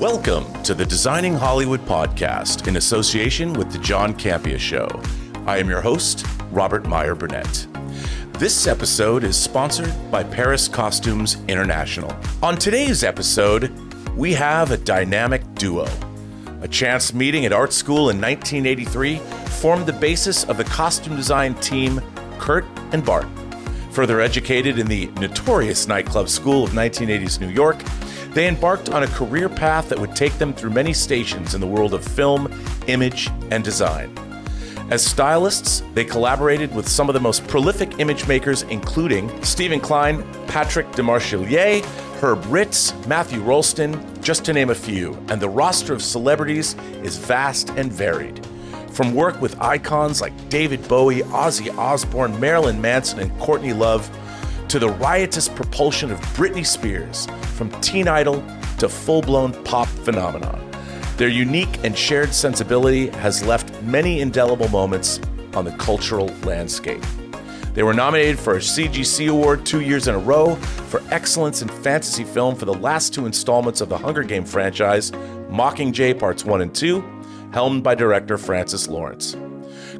Welcome to the Designing Hollywood podcast in association with the John Campea Show. I am your host, Robert Meyer Burnett. This episode is sponsored by Paris Costumes International. On today's episode, we have a dynamic duo. A chance meeting at art school in 1983 formed the basis of the costume design team Kurt and Bart. Further educated in the notorious nightclub school of 1980s New York, they embarked on a career path that would take them through many stations in the world of film, image, and design. As stylists, they collaborated with some of the most prolific image makers, including Stephen Klein, Patrick Demarchelier, Herb Ritz, Matthew Rolston, just to name a few, and the roster of celebrities is vast and varied. From work with icons like David Bowie, Ozzy Osbourne, Marilyn Manson, and Courtney Love, to the riotous propulsion of Britney Spears, from teen idol to full-blown pop phenomenon. Their unique and shared sensibility has left many indelible moments on the cultural landscape. They were nominated for a CGC Award 2 years in a row for excellence in fantasy film for the last two installments of the Hunger Game franchise, Mockingjay Parts 1 and 2, helmed by director Francis Lawrence.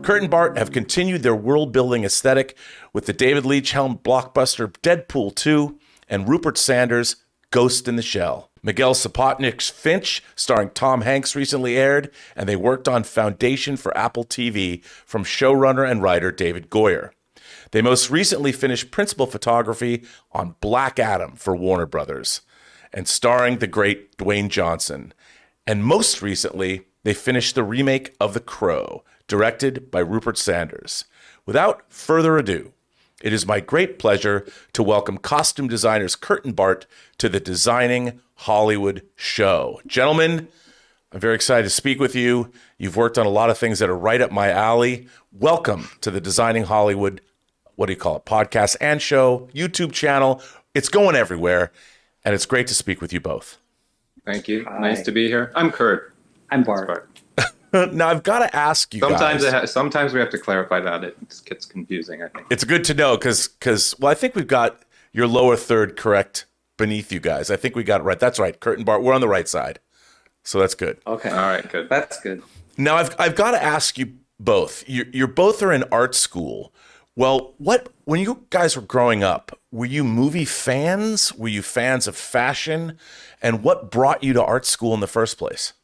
Kurt and Bart have continued their world-building aesthetic with the David Leitch-helmed blockbuster Deadpool 2 and Rupert Sanders' Ghost in the Shell. Miguel Sapochnik's Finch, starring Tom Hanks, recently aired, and they worked on Foundation for Apple TV from showrunner and writer David Goyer. They most recently finished principal photography on Black Adam for Warner Brothers, and starring the great Dwayne Johnson. And most recently, they finished the remake of The Crow, directed by Rupert Sanders. Without further ado, it is my great pleasure to welcome costume designers Kurt and Bart to the Designing Hollywood Show. Gentlemen, I'm very excited to speak with you. You've worked on a lot of things that are right up my alley. Welcome to the Designing Hollywood, what do you call it, podcast and show, YouTube channel. It's going everywhere, and it's great to speak with you both. Thank you. Hi. Nice to be here. I'm Kurt. I'm Bart. Now, I've got to ask you guys. Sometimes we have to clarify that. It gets confusing, I think. It's good to know because I think we've got your lower third correct beneath you guys. I think we got it right. That's right. Kurt and Bart, we're on the right side. So that's good. Okay. All right, good. That's good. Now, I've got to ask you both. You're both are in art school. Well, when you guys were growing up, were you movie fans? Were you fans of fashion? And what brought you to art school in the first place?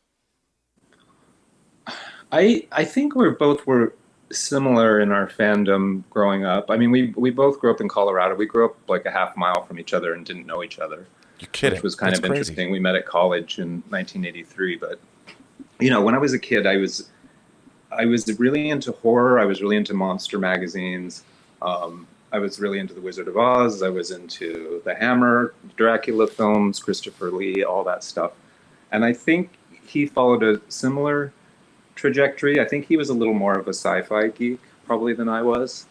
I think we both were similar in our fandom growing up. I mean, we both grew up in Colorado. We grew up like a half mile from each other and didn't know each other. You're kidding. Which was kind That's of crazy. interesting. We met at college in 1983. But, you know, when I was a kid, I was really into horror. I was really into monster magazines. I was really into The Wizard of Oz. I was into the Hammer, Dracula films, Christopher Lee, all that stuff. And I think he followed a similar trajectory. I think he was a little more of a sci-fi geek probably than I was.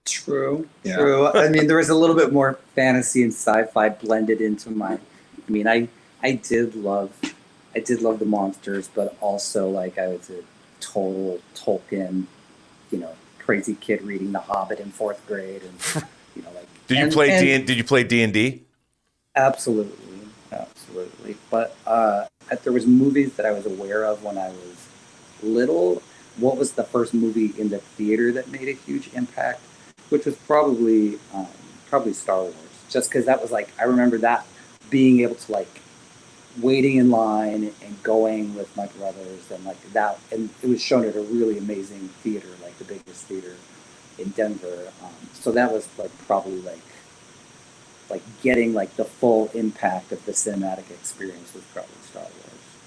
True. Yeah. True. I mean, there was a little bit more fantasy and sci-fi blended into my. I mean, I did love the monsters, but also like I was a total Tolkien, crazy kid reading The Hobbit in fourth grade, and like. Did you play D&D? Absolutely. But there was movies that I was aware of when I was little. What was the first movie in the theater that made a huge impact? Which was probably Star Wars. Just because that was like, I remember that being able to like waiting in line and going with my brothers and like that, and it was shown at a really amazing theater, like the biggest theater in Denver. So that was like probably like getting like the full impact of the cinematic experience was probably Star Wars.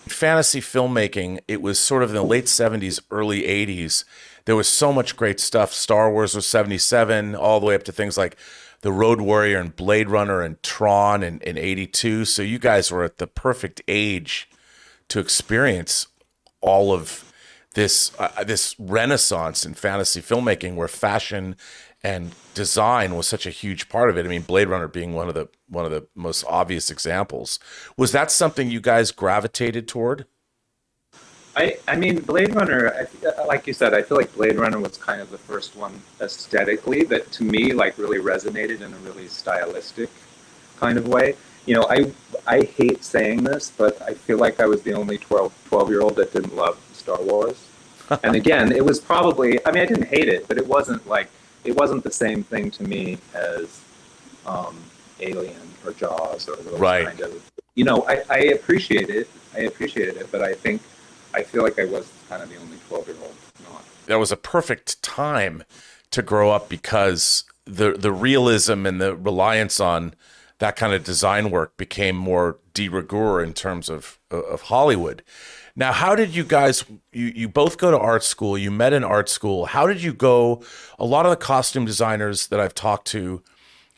Fantasy filmmaking, it was sort of in the late 70s, early 80s. There was so much great stuff. Star Wars was 77, all the way up to things like The Road Warrior and Blade Runner and Tron in 82. So you guys were at the perfect age to experience all of this renaissance in fantasy filmmaking where fashion and design was such a huge part of it. I mean, Blade Runner being one of the most obvious examples. Was that something you guys gravitated toward? I mean, Blade Runner, like you said, I feel like Blade Runner was kind of the first one aesthetically that to me like really resonated in a really stylistic kind of way. I hate saying this, but I feel like I was the only 12-year-old that didn't love Star Wars. And again, it was probably, I mean, I didn't hate it, but it wasn't the same thing to me as Alien or Jaws or those kind of, I appreciate it. But I feel like I was kind of the only 12-year-old not. That was a perfect time to grow up because the realism and the reliance on that kind of design work became more de rigueur in terms of Hollywood. Now, how did you guys, you both go to art school, you met in art school. How did you go? A lot of the costume designers that I've talked to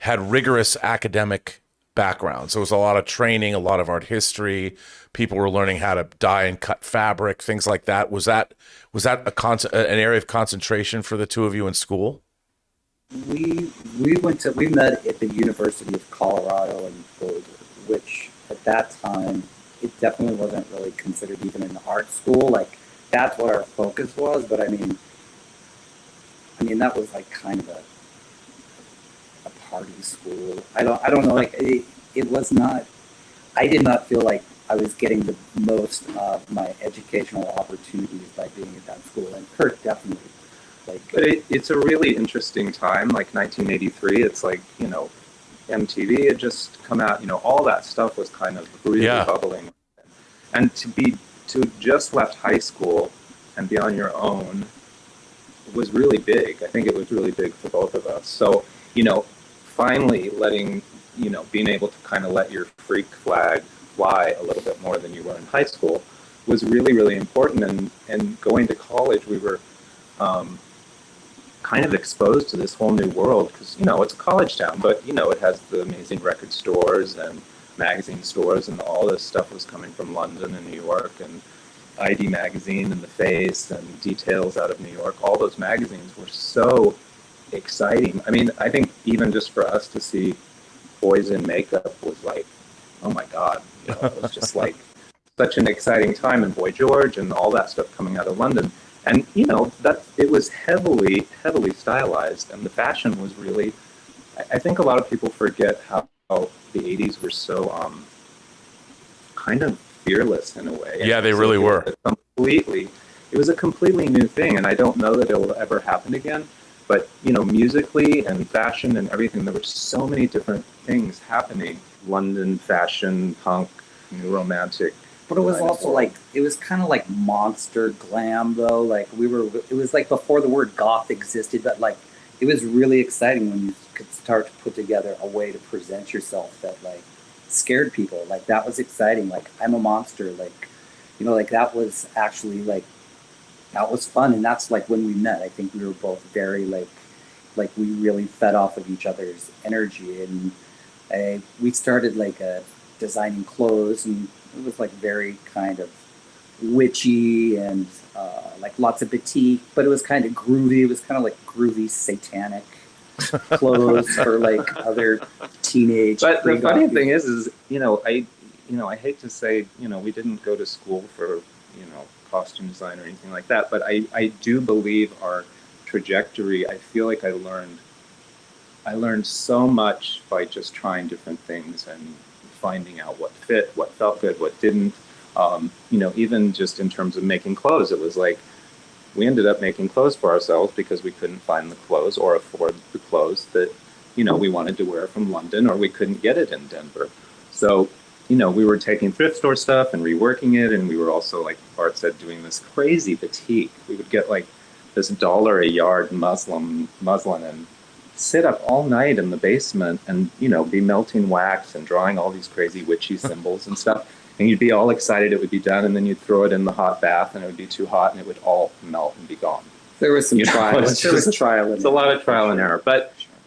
had rigorous academic backgrounds. There was a lot of training, a lot of art history. People were learning how to dye and cut fabric, things like that. Was that an area of concentration for the two of you in school? We met at the University of Colorado in Boulder, which at that time it definitely wasn't really considered even an art school. Like that's what our focus was, but I mean that was like kind of a party school. I don't know. Like it was not. I did not feel like I was getting the most of my educational opportunities by being at that school, and Kurt definitely. But it's a really interesting time, like 1983. It's like, MTV had just come out, all that stuff was kind of really bubbling. And to just left high school and be on your own was really big. I think it was really big for both of us. So, finally being able to kind of let your freak flag fly a little bit more than you were in high school was really, really important. And going to college, we were kind of exposed to this whole new world because, it's a college town, but, it has the amazing record stores and magazine stores, and all this stuff was coming from London and New York, and ID Magazine and The Face and Details out of New York. All those magazines were so exciting. I mean, I think even just for us to see boys in makeup was like, oh my God, it was just like such an exciting time, and Boy George and all that stuff coming out of London. And, that it was heavily, heavily stylized, and the fashion was really, I think a lot of people forget how the 80s were so kind of fearless in a way. Yeah, they really were. It was a completely new thing, and I don't know that it will ever happen again. But, musically and fashion and everything, there were so many different things happening. London, fashion, punk, new romantic. But it was also like, it was kind of like monster glam though. Like it was like before the word goth existed, but like it was really exciting when you could start to put together a way to present yourself that like scared people. Like that was exciting. Like I'm a monster. Like, like that was actually like, that was fun. And that's like when we met. I think we were both very like we really fed off of each other's energy. And we started like designing clothes, and it was like very kind of witchy and like lots of batik, but it was kind of groovy. It was kind of like groovy satanic clothes for like other teenage. But the funny thing is I hate to say, we didn't go to school for, costume design or anything like that, but I do believe our trajectory, I feel like I learned so much by just trying different things and finding out what fit, what felt good, what didn't. Even just in terms of making clothes, it was like we ended up making clothes for ourselves because we couldn't find the clothes or afford the clothes that, we wanted to wear from London, or we couldn't get it in Denver. So, we were taking thrift store stuff and reworking it, and we were also, like Bart said, doing this crazy batik. We would get like this $1 a yard muslin and sit up all night in the basement and, be melting wax and drawing all these crazy witchy symbols and stuff. And you'd be all excited it would be done, and then you'd throw it in the hot bath and it would be too hot and it would all melt and be gone. There was some trial. There was trial. It's a lot of trial and error.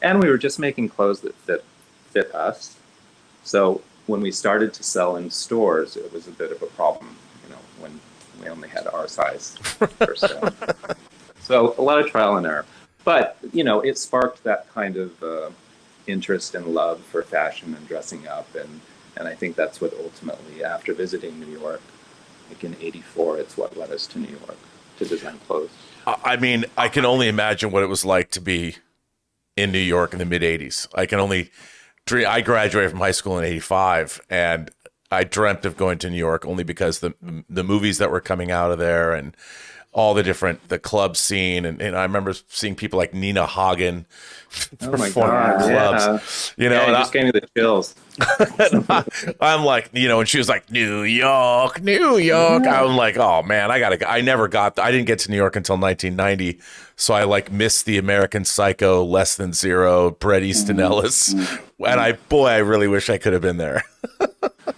And we were just making clothes that fit us. So when we started to sell in stores, it was a bit of a problem, when we only had our size per se. So a lot of trial and error. But, it sparked that kind of interest and love for fashion and dressing up. And I think that's what ultimately, after visiting New York, like in '84, it's what led us to New York to design clothes. I mean, I can only imagine what it was like to be in New York in the mid-'80s. I can only I graduated from high school in '85, and I dreamt of going to New York only because the movies that were coming out of there and all the club scene, and I remember seeing people like Nina Hagen Oh my perform God, in clubs. yeah. You know, Yeah, and it just gave me the chills. I'm like, and she was like, New York, New York. Yeah. I'm like, oh man, I didn't get to New York until 1990. So I like missed the American Psycho, Less Than Zero, Bret Easton Ellis. And I really wish I could have been there.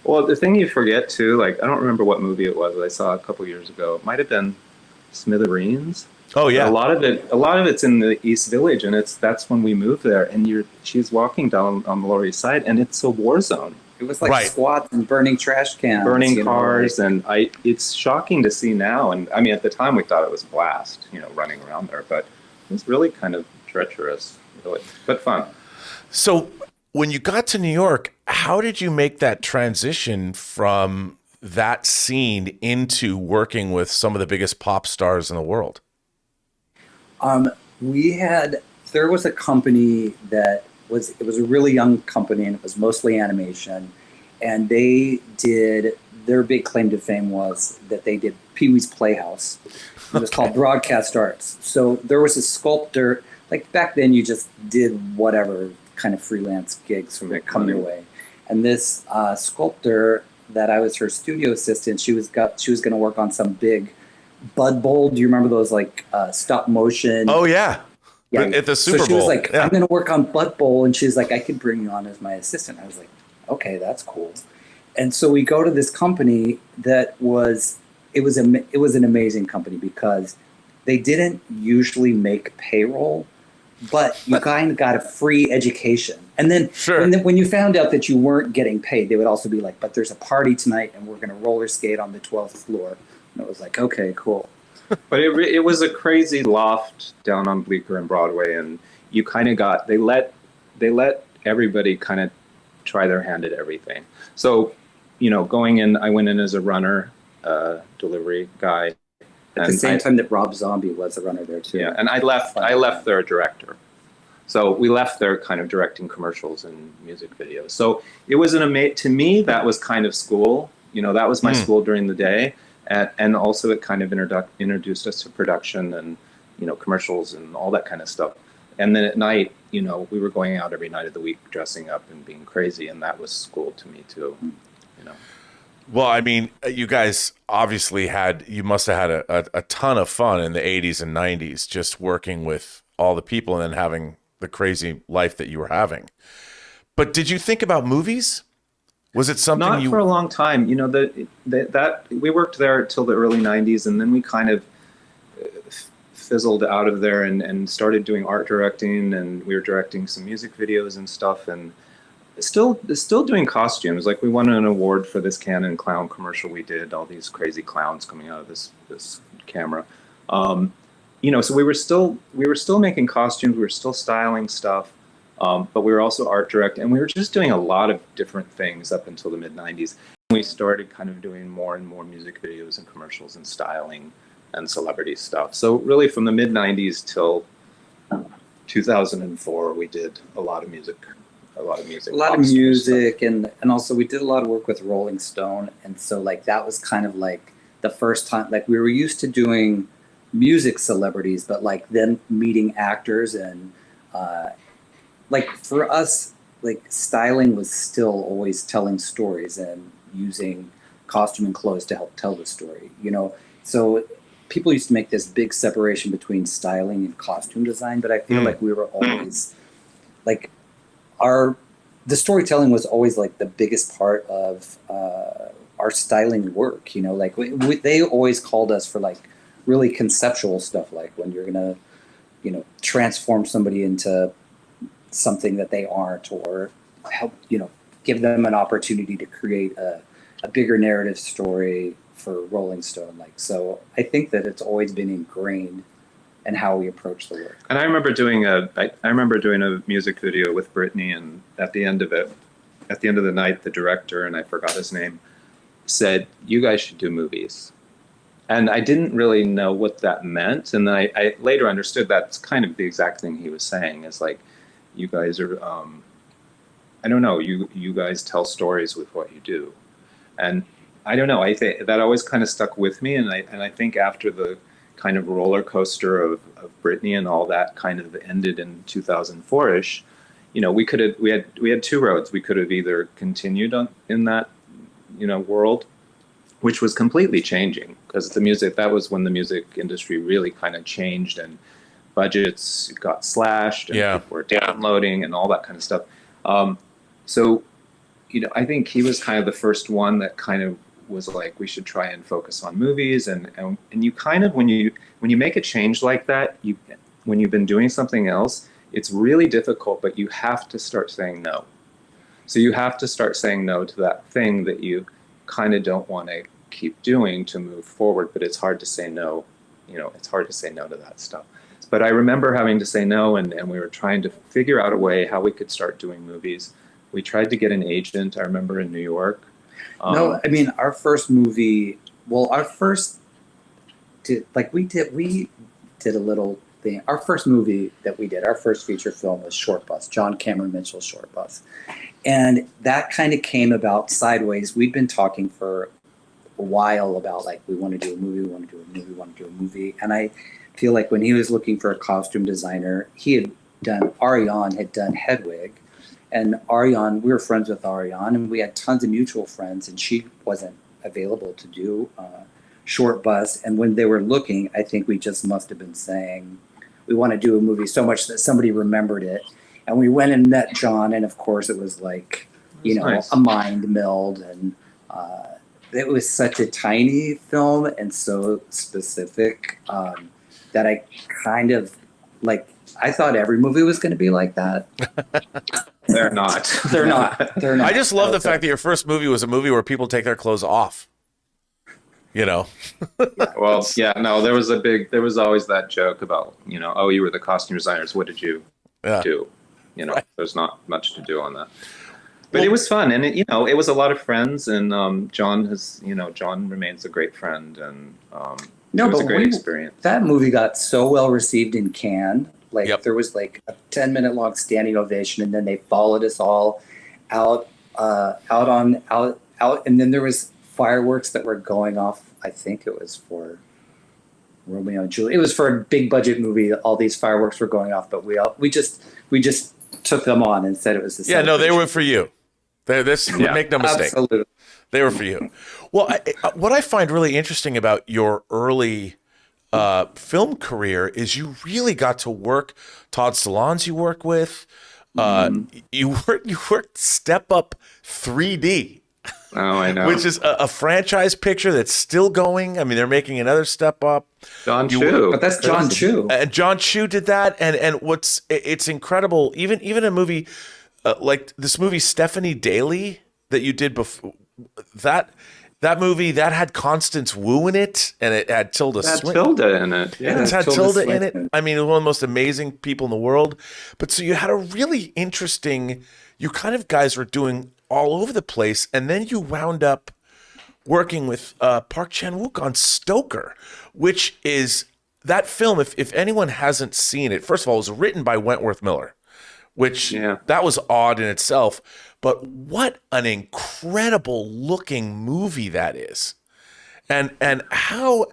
Well, the thing you forget too, like, I don't remember what movie it was that I saw a couple years ago. It might have been Smithereens. Oh yeah. A lot of it's in the East Village, and that's when we moved there. And she's walking down on the Lower East Side, and it's a war zone. It was like Right. squats and burning trash cans, Burning cars, and it's shocking to see now. And I mean, at the time we thought it was a blast, running around there, but it was really kind of treacherous, really, but fun. So when you got to New York, how did you make that transition from that scene into working with some of the biggest pop stars in the world? There was a company it was a really young company, and it was mostly animation, and their big claim to fame was that they did Pee-wee's Playhouse. It was called Broadcast Arts. So there was a sculptor, like back then you just did whatever kind of freelance gigs from come your way. And this sculptor that I was her studio assistant, she was going to work on some big Bud Bowl. Do you remember those like stop motion? Oh yeah. Yeah. At the Super Bowl. So she was like, yeah. I'm going to work on Bud Bowl. And she's like, I could bring you on as my assistant. I was like, okay, that's cool. And so we go to this company it was an amazing company because they didn't usually make payroll, but you kind of got a free education. And then, Sure. when you found out that you weren't getting paid, they would also be like, but there's a party tonight and we're going to roller skate on the 12th floor. And it was like, okay, cool. But it was a crazy loft down on Bleecker and Broadway, and you kind of they let everybody kind of try their hand at everything. So, going in, I went in as a runner, delivery guy. At the same time that Rob Zombie was a runner there too. Yeah, and I left there a director. So we left there kind of directing commercials and music videos. So it was to me, that was kind of school. That was my school during the day. And also it kind of introduced us to production and, commercials and all that kind of stuff. And then at night, we were going out every night of the week dressing up and being crazy. And that was school to me too, Well, I mean, you guys obviously you must have had a ton of fun in the 80s and 90s just working with all the people and then having the crazy life that you were having. But did you think about movies? Was it something Not for a long time. That we worked there till the early 90s, and then we kind of fizzled out of there and started doing art directing, and we were directing some music videos and stuff, and still doing costumes. Like we won an award for this Canon clown commercial we did, all these crazy clowns coming out of this camera. So we were still making costumes, we were still styling stuff. But we were also art direct, and we were just doing a lot of different things up until the mid-90s. We started kind of doing more and more music videos and commercials and styling and celebrity stuff. So really from the mid-90s till 2004, we did a lot of music. And also we did a lot of work with Rolling Stone. And so like that was kind of like the first time, like we were used to doing music celebrities, but like then meeting actors and like for us, like styling was still always telling stories and using costume and clothes to help tell the story, So people used to make this big separation between styling and costume design, but I feel like we were always like the storytelling was always like the biggest part of our styling work, like they always called us for like really conceptual stuff, like when you're gonna, transform somebody into something that they aren't, or help give them an opportunity to create a bigger narrative story for Rolling Stone. Like, so I think that it's always been ingrained in how we approach the work. And I remember doing a music video with Britney, and at the end of the night, the director, and I forgot his name, said, "You guys should do movies." And I didn't really know what that meant, and then I later understood that's kind of the exact thing he was saying, is like, you guys are, I don't know, you guys tell stories with what you do. And I don't know, I think that always kind of stuck with me. And I think after the kind of roller coaster of Britney and all that kind of ended in 2004-ish, you know, we had two roads. We could have either continued in that, you know, world, which was completely changing, because that was when the music industry really kind of changed and budgets got slashed and people were downloading and all that kind of stuff. So, you know, I think he was kind of the first one that kind of was like, we should try and focus on movies. And you kind of, when you make a change like that, when you've been doing something else, it's really difficult, but you have to start saying no. So you have to start saying no to that thing that you kind of don't want to keep doing to move forward, but it's hard to say no. You know, it's hard to say no to that stuff. But I remember having to say no, and we were trying to figure out a way how we could start doing movies. We tried to get an agent, I remember, in New York. No, I mean, our first movie, we did a little thing. Our first movie that we did, our first feature film was Short Bus, John Cameron Mitchell's Short Bus. And that kind of came about sideways. We'd been talking for a while about, like, we want to do a movie, we want to do a movie, we want to do a movie. And I feel like when he was looking for a costume designer, Ariane had done Hedwig. And Ariane, we were friends with Ariane, and we had tons of mutual friends, and she wasn't available to do Short Bus. And when they were looking, I think we just must have been saying, we want to do a movie so much that somebody remembered it. And we went and met John, and of course it was like, nice. A mind meld. And it was such a tiny film and so specific that I kind of, like, I thought every movie was going to be like that. They're not. They're not. I just love the fact that your first movie was a movie where people take their clothes off. You know. Well, yeah, no, there was always that joke about, oh, you were the costume designers. What did you do? Right. There's not much to do on that. But it was fun, and it was a lot of friends, and John remains a great friend, and it was a great experience. That movie got so well received in Cannes. There was like a 10-minute long standing ovation, and then they followed us all out, and then there was fireworks that were going off. I think it was for Romeo and Juliet. It was for a big budget movie. All these fireworks were going off, but we just took them on and said it was the no, they were for you. Make no mistake. Absolutely. They were for you. Well, what I find really interesting about your early film career is you really got to work Todd Solondz you work with. You worked Step Up 3D. Oh, I know. Which is a franchise picture that's still going. I mean, they're making another Step Up. John Chu. But that's John Chu. And John Chu did that. And it's incredible. Even a movie like this movie Stephanie Daly that you did before, that movie that had Constance Wu in it, and it had Tilda Swinton. Tilda in it. Yeah, it had Tilda in it. I mean, it was one of the most amazing people in the world. But so you had a really interesting. You kind of guys were doing all over the place, and then you wound up working with Park Chan-wook on Stoker, which is that film. If anyone hasn't seen it, first of all, it was written by Wentworth Miller, which that was odd in itself. But what an incredible looking movie that is, and how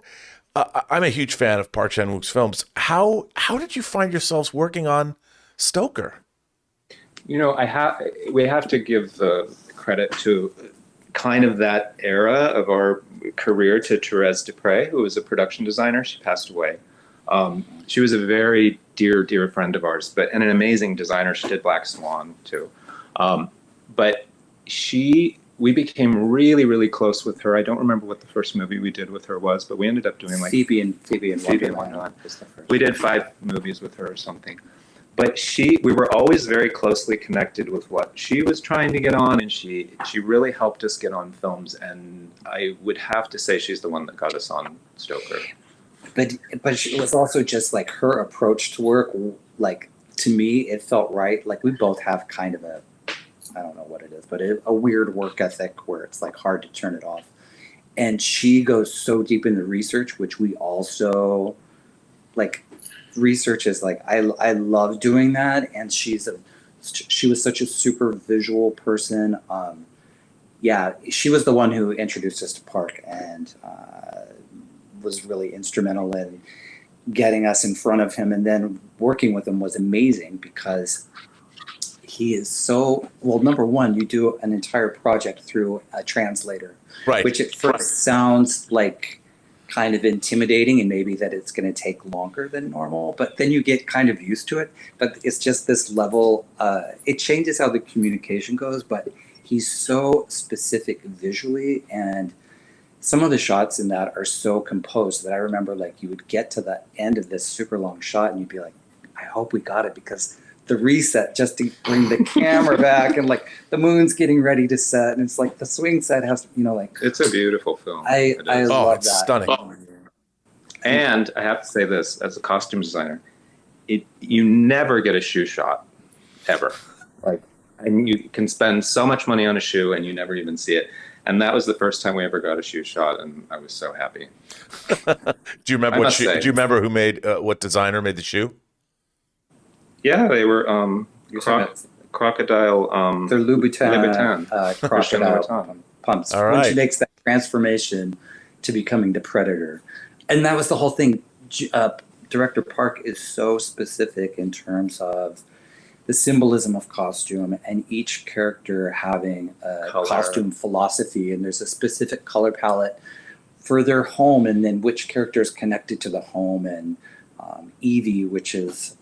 I'm a huge fan of Park Chan-wook's films. How did you find yourselves working on Stoker? We have to give the credit to kind of that era of our career to Therese Dupre, who was a production designer. She passed away. She was a very dear friend of ours, and an amazing designer. She did Black Swan too. But we became really, really close with her. I don't remember what the first movie we did with her was, but we ended up doing like Phoebe and Wonderland. We did 5 movies with her or something. But we were always very closely connected with what she was trying to get on, and she really helped us get on films. And I would have to say she's the one that got us on Stoker. But it was also just like her approach to work. Like, to me, it felt right. Like, we both have kind of I don't know what it is, but a weird work ethic where it's like hard to turn it off. And she goes so deep into research, which we also like. Research is like I love doing that, and she's a she was such a super visual person. Yeah, she was the one who introduced us to Park and was really instrumental in getting us in front of him. And then working with him was amazing because he is so, well, number one, you do an entire project through a translator, Right. which at first sounds like kind of intimidating and maybe that it's going to take longer than normal, but then you get kind of used to it. But it's just this level, it changes how the communication goes, but he's so specific visually, and some of the shots in that are so composed that I remember like you would get to the end of this super long shot and you'd be like, I hope we got it, because the reset just to bring the camera back and like the moon's getting ready to set and it's like the swing set has, like It's a beautiful film. I love it's that. stunning. And I have to say this, as a costume designer, you never get a shoe shot, ever. Like, and you can spend so much money on a shoe and you never even see it. And that was the first time we ever got a shoe shot, and I was so happy. Do you remember do you remember who made what designer made the shoe? Yeah, they were crocodile. They're Louboutin. Crocodile pumps. All When right. she makes that transformation to becoming the Predator. And that was the whole thing. Director Park is so specific in terms of the symbolism of costume and each character having a Color. costume philosophy, and there's a specific color palette for their home, and then which character is connected to the home, and Evie, which is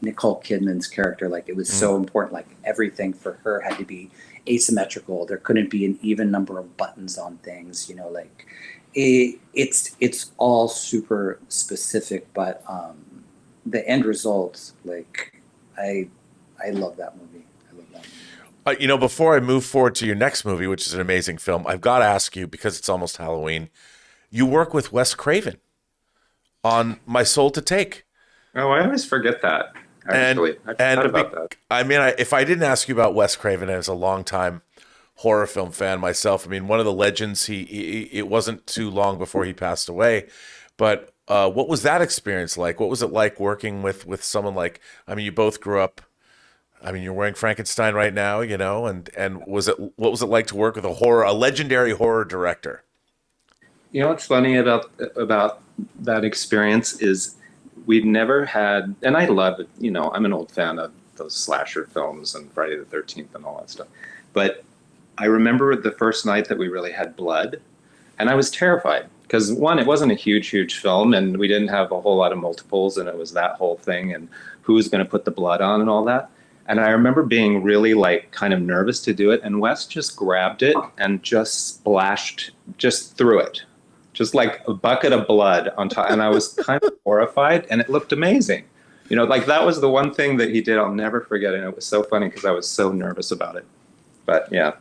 Nicole Kidman's character, like it was so important, like everything for her had to be asymmetrical. There couldn't be an even number of buttons on things, like it's all super specific, but the end results, like I love that movie. I love that movie. Before I move forward to your next movie, which is an amazing film, I've got to ask you, because it's almost Halloween, you work with Wes Craven on My Soul to Take. Oh, I always forget that, actually. I forgot about that. I mean, if I didn't ask you about Wes Craven as a longtime horror film fan myself, I mean, one of the legends, it wasn't too long before he passed away, but what was that experience like? What was it like working with someone like, I mean, you both grew up, I mean, you're wearing Frankenstein right now, and what was it like to work with a legendary horror director? What's funny about that experience is we've never had, and I love it, I'm an old fan of those slasher films and Friday the 13th and all that stuff. But I remember the first night that we really had blood, and I was terrified. Because one, it wasn't a huge film, and we didn't have a whole lot of multiples, and it was that whole thing, and who's going to put the blood on and all that. And I remember being really kind of nervous to do it, and Wes just grabbed it and just splashed, just threw it, just like a bucket of blood on top. And I was kind of horrified, and it looked amazing. That was the one thing that he did I'll never forget, and it was so funny because I was so nervous about it. But yeah.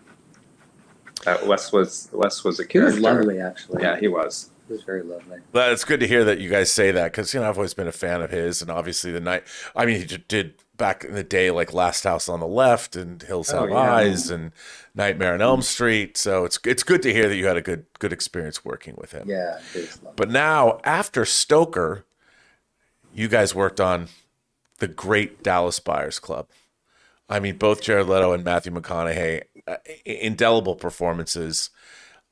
Wes was a character. He was lovely, actually. Yeah, he was. He was very lovely. Well, it's good to hear that you guys say that, because I've always been a fan of his, and obviously he did back in the day like Last House on the Left and Hills Have Eyes and Nightmare on Elm Street. So it's good to hear that you had a good experience working with him. Yeah, he was lovely. But now after Stoker, you guys worked on the great Dallas Buyers Club. I mean, both Jared Leto and Matthew McConaughey, indelible performances.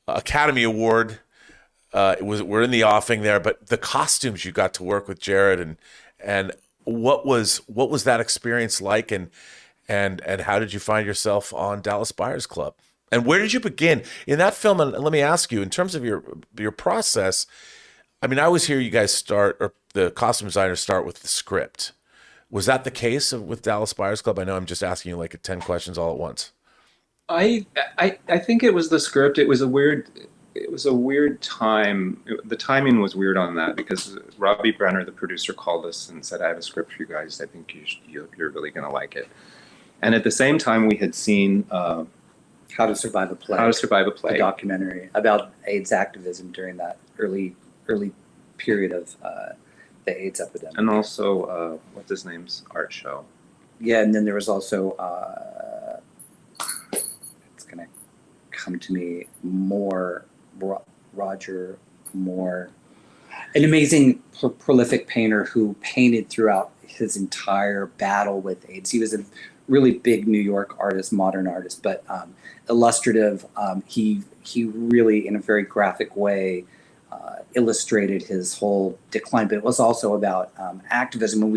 Academy Award, we're in the offing there, but the costumes you got to work with Jared, and what was that experience like, and how did you find yourself on Dallas Buyers Club, and where did you begin in that film? And let me ask you, in terms of your process, I mean, I always hear you guys or the costume designers start with the script. Was that the case with Dallas Buyers Club? I know I'm just asking you like 10 questions all at once. I think it was the script. It was a weird time. The timing was weird on that because Robbie Brenner, the producer, called us and said, I have a script for you guys. I think you're really going to like it. And at the same time, we had seen How to Survive a Plague. How to Survive a Plague, a documentary about AIDS activism during that early period of the AIDS epidemic. and also what's his name's art show. Yeah, and then there was also it's gonna come to me more. Roger Moore, an amazing prolific painter who painted throughout his entire battle with AIDS. He was a really big New York artist, modern artist, but illustrative. He really, in a very graphic way, illustrated his whole decline. But it was also about activism. And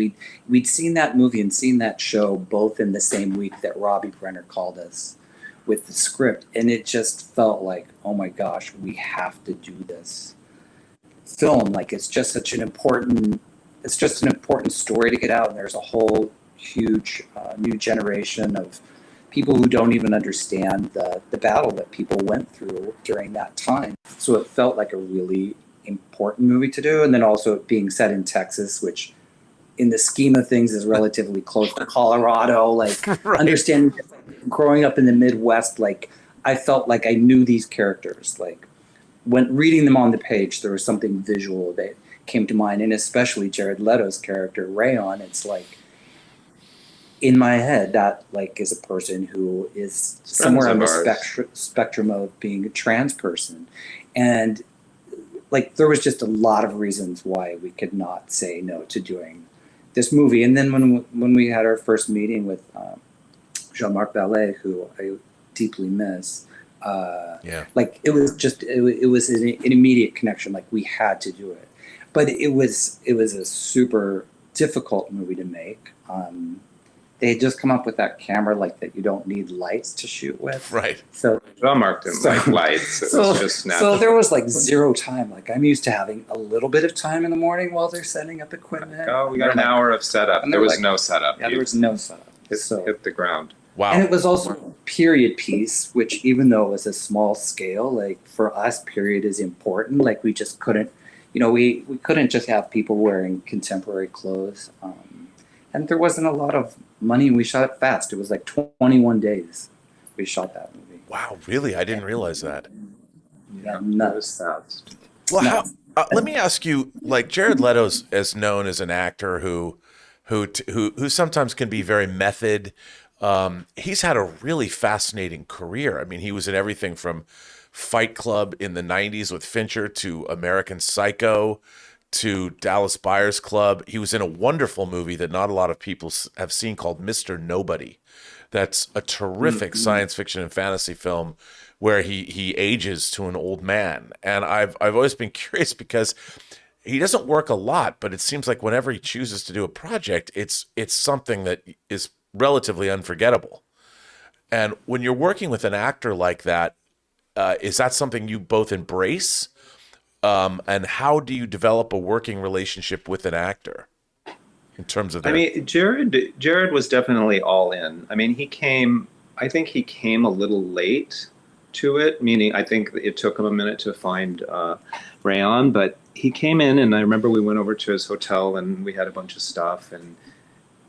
we'd seen that movie and seen that show both in the same week that Robbie Brenner called us with the script, and it just felt like, oh my gosh, we have to do this film. Like, it's just such an important story to get out, and there's a whole huge new generation of people who don't even understand the battle that people went through during that time. So it felt like a really important movie to do, and then also it being set in Texas, which in the scheme of things is relatively close to Colorado. Like, Right. Understanding, growing up in the Midwest, like, I felt like I knew these characters. Like, when reading them on the page, there was something visual that came to mind, and especially Jared Leto's character, Rayon. It's like, in my head, that like is a person who is somewhere on the spectrum of being a trans person. And like, there was just a lot of reasons why we could not say no to doing this movie. And then when we had our first meeting with Jean-Marc Ballet, who I deeply miss, like, it was just it was an immediate connection. Like, we had to do it, but it was a super difficult movie to make. They had just come up with that camera, like, that you don't need lights to shoot with. Right. So Jean-Marc didn't like lights. It was just natural. So there was like zero time. Like, I'm used to having a little bit of time in the morning while they're setting up equipment. Oh, we got an hour of setup. There was no setup. Yeah, there was no setup. Hit the ground. Wow. And it was also a period piece, which, even though it was a small scale, like, for us, period is important. Like, we just couldn't, we couldn't just have people wearing contemporary clothes. And there wasn't a lot of money. We shot it fast. It was like 21 days we shot that movie. Wow, really? I didn't realize that. Yeah, It nuts. was fast. Well, let me ask you, like, Jared Leto's as known as an actor who sometimes can be very method. He's had a really fascinating career. I mean, he was in everything from Fight Club in the 90s with Fincher to American Psycho to Dallas Buyers Club. He was in a wonderful movie that not a lot of people have seen called Mr. Nobody. That's a terrific science fiction and fantasy film where he ages to an old man. And I've always been curious because he doesn't work a lot, but it seems like whenever he chooses to do a project, it's something that is relatively unforgettable. And when you're working with an actor like that, is that something you both embrace? And how do you develop a working relationship with an actor in terms of their... Jared was definitely all in. I mean, I think he came a little late to it, meaning I think it took him a minute to find Rayon, but he came in, and I remember we went over to his hotel and we had a bunch of stuff, and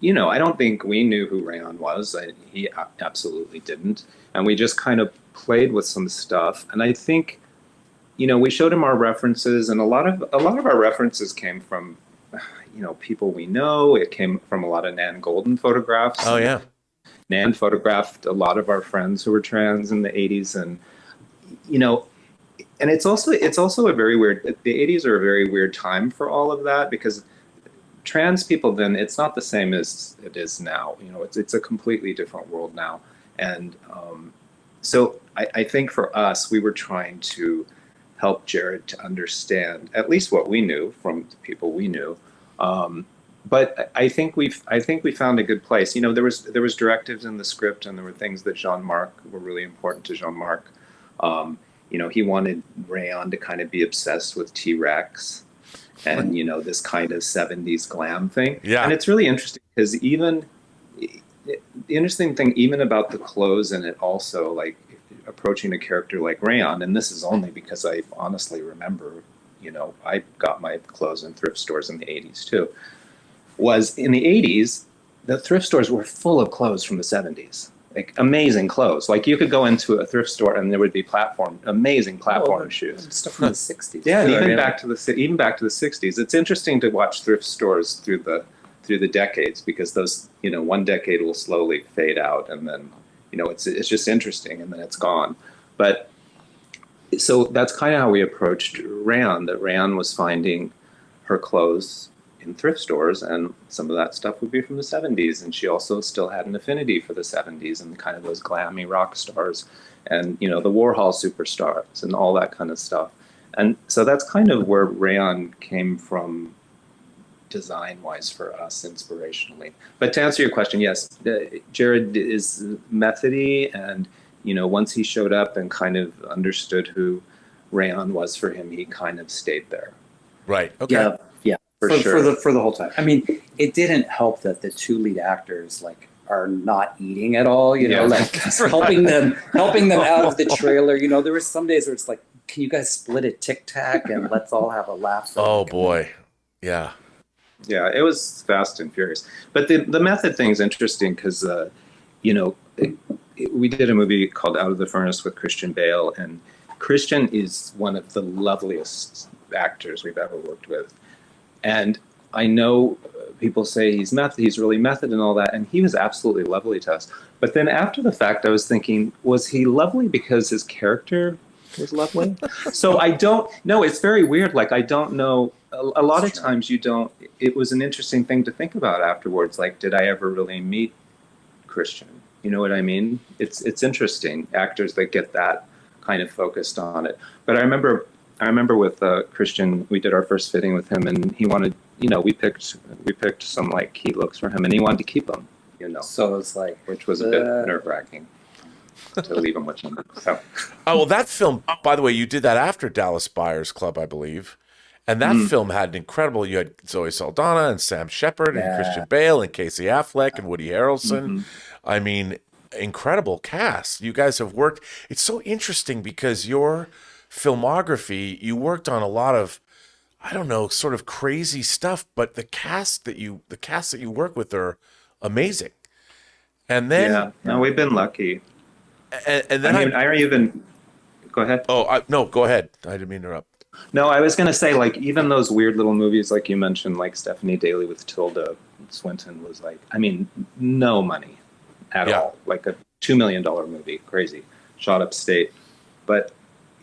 I don't think we knew who Rayon was. He absolutely didn't. And we just kind of played with some stuff. And I think, we showed him our references, and a lot of our references came from, people we know. It came from a lot of Nan Golden photographs. Oh, yeah. Nan photographed a lot of our friends who were trans in the 80s. And, and it's also a very weird, the 80s are a very weird time for all of that, because trans people then, it's not the same as it is now. It's a completely different world now. And so I think for us, we were trying to help Jared to understand at least what we knew from the people we knew. But I think we found a good place. There was directives in the script, and there were things that Jean-Marc were really important to Jean-Marc. He wanted Rayon to kind of be obsessed with T-Rex and, this kind of 70s glam thing. Yeah. And it's really interesting because the interesting thing, even about the clothes in it also, like approaching a character like Rayon, and this is only because I honestly remember, I got my clothes in thrift stores in the 80s too, was in the 80s, the thrift stores were full of clothes from the 70s. Like amazing clothes. Like you could go into a thrift store and there would be amazing platform shoes. Stuff from the 60s. Yeah, and even back to the 60s. It's interesting to watch thrift stores through the decades, because those, one decade will slowly fade out, and then, it's just interesting, and then it's gone. But so that's kind of how we approached Rayon. That Rayon was finding her clothes in thrift stores, and some of that stuff would be from the 70s. And she also still had an affinity for the 70s and kind of those glammy rock stars and, you know, the Warhol superstars and all that kind of stuff. And so that's kind of where Rayon came from design-wise for us, inspirationally. But to answer your question, yes, Jared is methody, and, you know, once he showed up and kind of understood who Rayon was for him, he kind of stayed there. Right. Okay. Yeah. For sure. For the whole time. I mean, it didn't help that the two lead actors like are not eating at all. You know, like helping them out of the trailer. You know, there were some days where it's like, can you guys split a Tic Tac and let's all have a laugh? Oh boy, yeah. Yeah, it was fast and furious. But the method thing is interesting because, you know, we did a movie called Out of the Furnace with Christian Bale, and Christian is one of the loveliest actors we've ever worked with. And I know people say he's really method and all that, and he was absolutely lovely to us. But then after the fact, I was thinking, was he lovely because his character was lovely? So I don't know. It's very weird. Like, I don't know. A lot of times you don't. It was an interesting thing to think about afterwards. Like, did I ever really meet Christian? You know what I mean? It's interesting. Actors that get that kind of focused on it. But I remember with Christian, we did our first fitting with him, and he wanted, you know, we picked some like key looks for him, and he wanted to keep them, you know. So it's like, which was a bit nerve-wracking to leave him with them. So. Oh, well, that film, by the way, you did that after Dallas Buyers Club, I believe. And that film had an incredible, you had Zoe Saldana and Sam Shepard and Christian Bale and Casey Affleck and Woody Harrelson. I mean, incredible cast. You guys have worked. It's so interesting because your filmography, you worked on a lot of, I don't know, sort of crazy stuff, but the cast that you work with are amazing. And then no, we've been lucky. And then I even go ahead. No, go ahead. I didn't mean to interrupt. No, I was going to say, like, even those weird little movies, like you mentioned, like Stephanie Daly with Tilda Swinton was like, I mean, no money at all. Like a $2 million movie, crazy, shot upstate. But,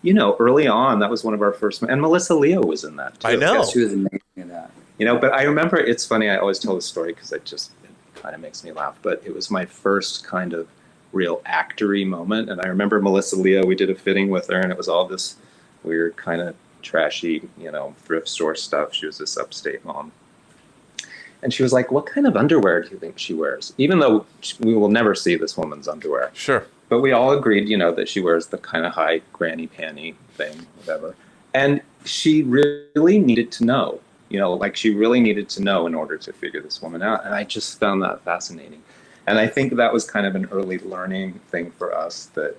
you know, early on, that was one of our first, and Melissa Leo was in that too. I know. she was amazing in that. You know, but I remember, it's funny, I always tell the story because it kind of makes me laugh, but it was my first kind of real actory moment. And I remember Melissa Leo, we did a fitting with her, and it was all this weird kind of trashy, you know, thrift store stuff. She was this upstate mom. And she was like, what kind of underwear do you think she wears? Even though we will never see this woman's underwear. Sure. But we all agreed, you know, that she wears the kind of high granny panty thing, whatever. And she really needed to know, you know, like she really needed to know in order to figure this woman out. And I just found that fascinating. And I think that was kind of an early learning thing for us that,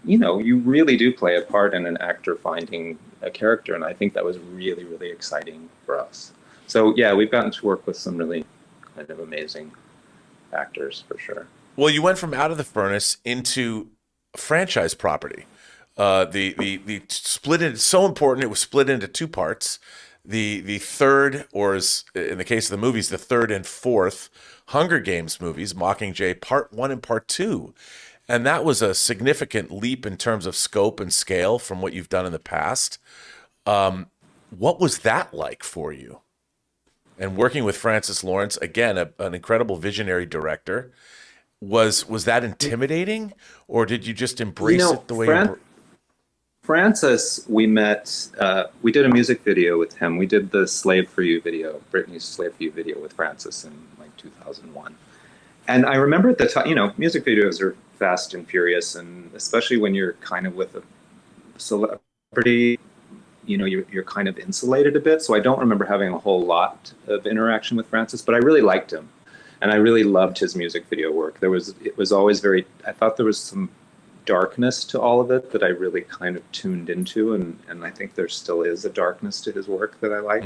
you know, you really do play a part in an actor finding a character. And I think that was really, really exciting for us. So, yeah, we've gotten to work with some really kind of amazing actors for sure. Well, you went from Out of the Furnace into franchise property. The split it, it's so important. It was split into two parts. The third, or as in the case of the movies, the third and fourth Hunger Games movies, Mockingjay Part 1 and Part 2. And that was a significant leap in terms of scope and scale from what you've done in the past. What was that like for you? And working with Francis Lawrence, again, an incredible visionary director, was that intimidating, or did you just embrace it the way Francis, we met, we did a music video with him. We did the Slave for You video, Britney's Slave for You video with Francis in like 2001. And I remember at the time, you know, music videos are fast and furious, and especially when you're kind of with a celebrity, you know, you're kind of insulated a bit. So I don't remember having a whole lot of interaction with Francis, but I really liked him. And I really loved his music video work. It was always I thought there was some darkness to all of it that I really kind of tuned into. And I think there still is a darkness to his work that I like.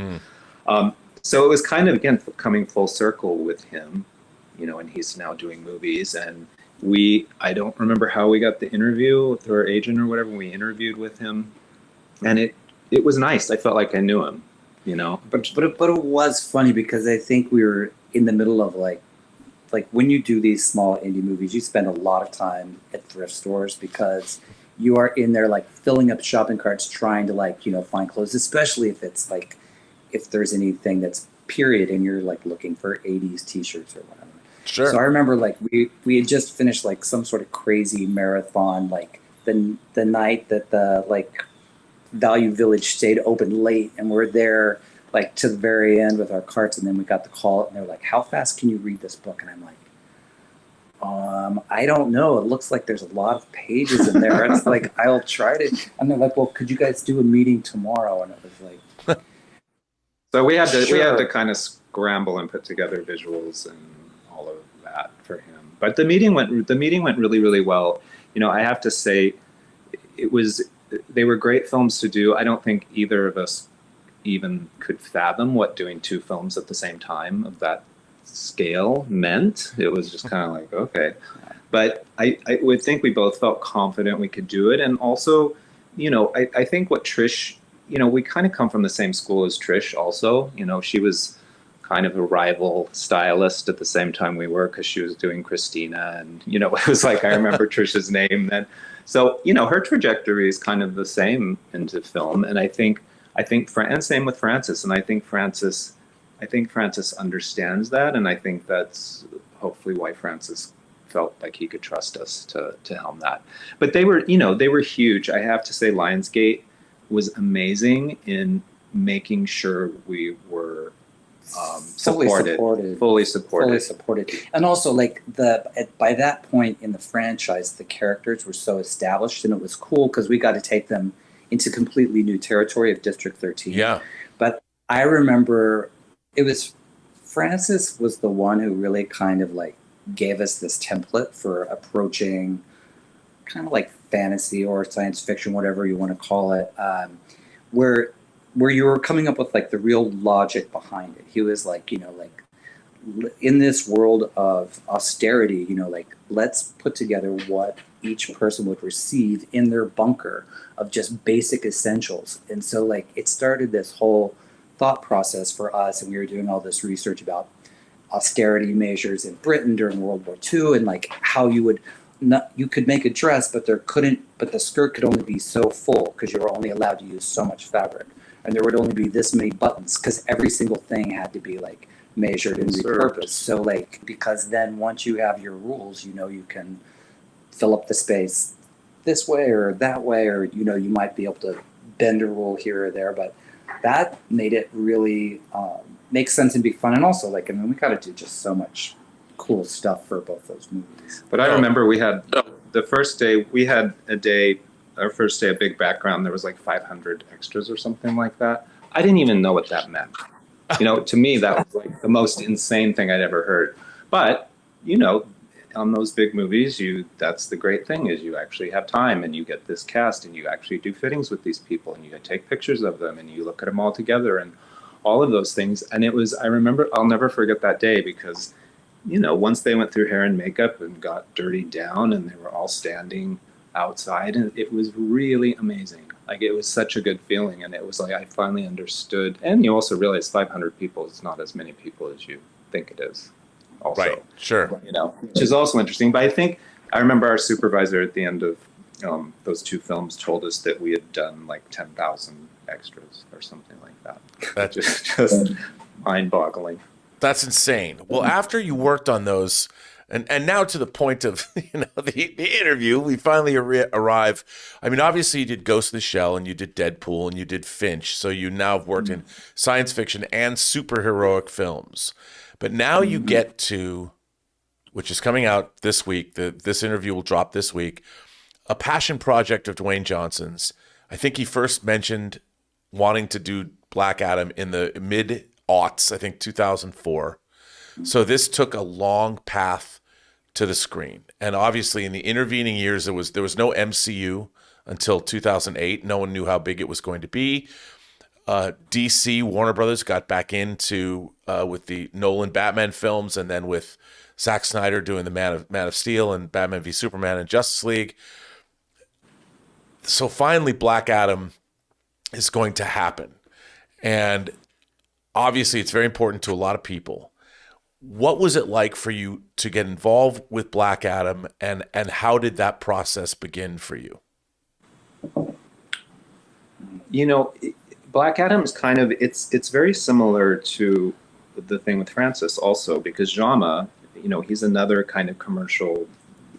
So it was kind of, again, coming full circle with him, you know, and he's now doing movies. And I don't remember how we got the interview with our agent or whatever. We interviewed with him, and it was nice. I felt like I knew him, you know. But it was funny because I think we were in the middle of like when you do these small indie movies, you spend a lot of time at thrift stores because you are in there like filling up shopping carts trying to, like, you know, find clothes, especially if it's like, if there's anything that's period, and you're like looking for 80s t-shirts or whatever. Sure. So I remember like we had just finished like some sort of crazy marathon, like the night that the like Value Village stayed open late, and we're there like to the very end with our carts, and then we got the call, and they're like, "How fast can you read this book?" And I'm like, I don't know. It looks like there's a lot of pages in there. It's like, I'll try to. And they're like, well, could you guys do a meeting tomorrow? And it was like, so we had to Sure. kind of scramble and put together visuals and all of that for him. But the meeting went really, really well. You know, I have to say, they were great films to do. I don't think either of us even could fathom what doing two films at the same time of that scale meant. It was just kind of like, okay. But I would think we both felt confident we could do it. And also, you know, I think what Trish, you know, we kind of come from the same school as Trish also. You know, she was kind of a rival stylist at the same time we were, because she was doing Christina. And, you know, it was like, I remember Trish's name then. So, you know, her trajectory is kind of the same into film. And I think, and same with Francis. And I think Francis understands that. And I think that's hopefully why Francis felt like he could trust us to helm that. But they were huge. I have to say, Lionsgate was amazing in making sure we were fully supported. And also, like by that point in the franchise, the characters were so established, and it was cool because we got to take them into completely new territory of District 13. Yeah. But I remember Francis was the one who really kind of like gave us this template for approaching kind of like fantasy or science fiction, whatever you want to call it, where you were coming up with like the real logic behind it. He was like, you know, like in this world of austerity, you know, like let's put together what each person would receive in their bunker of just basic essentials. And so like it started this whole thought process for us, and we were doing all this research about austerity measures in Britain during World War II, and like how you could make a dress, but the skirt could only be so full because you were only allowed to use so much fabric, and there would only be this many buttons because every single thing had to be like measured and repurposed. So like, because then once you have your rules, you know, you can fill up the space this way or that way, or you know, you might be able to bend a rule here or there, but that made it really make sense and be fun. And also, like, I mean, we got to do just so much cool stuff for both those movies. But I remember we had the first day, our first day of Big Background, there was like 500 extras or something like that. I didn't even know what that meant. You know, to me, that was like the most insane thing I'd ever heard. But, you know, on those big movies, that's the great thing, is you actually have time and you get this cast and you actually do fittings with these people and you take pictures of them and you look at them all together and all of those things. And I remember, I'll never forget that day because, you know, once they went through hair and makeup and got dirtied down and they were all standing outside, and it was really amazing. Like, it was such a good feeling. And it was like, I finally understood. And you also realize 500 people is not as many people as you think it is. Also, right, sure. You know, which is also interesting. But I remember our supervisor at the end of those two films told us that we had done like 10,000 extras or something like that. That's just mind-boggling. That's insane. Well, after you worked on those, and now to the point of, you know, the interview, we finally arrive. I mean, obviously you did Ghost in the Shell and you did Deadpool and you did Finch, so you now have worked in science fiction and superheroic films. But now you get to, which is coming out this week, this interview will drop this week, a passion project of Dwayne Johnson's. I think he first mentioned wanting to do Black Adam in the mid-aughts, I think 2004. So this took a long path to the screen. And obviously in the intervening years, there was no MCU until 2008. No one knew how big it was going to be. DC, Warner Brothers, got back into with the Nolan Batman films, and then with Zack Snyder doing the Man of Steel and Batman v Superman and Justice League. So finally, Black Adam is going to happen. And obviously, it's very important to a lot of people. What was it like for you to get involved with Black Adam, and how did that process begin for you? You know, Black Adam is kind of, it's very similar to the thing with Francis also, because Jama, you know, he's another kind of commercial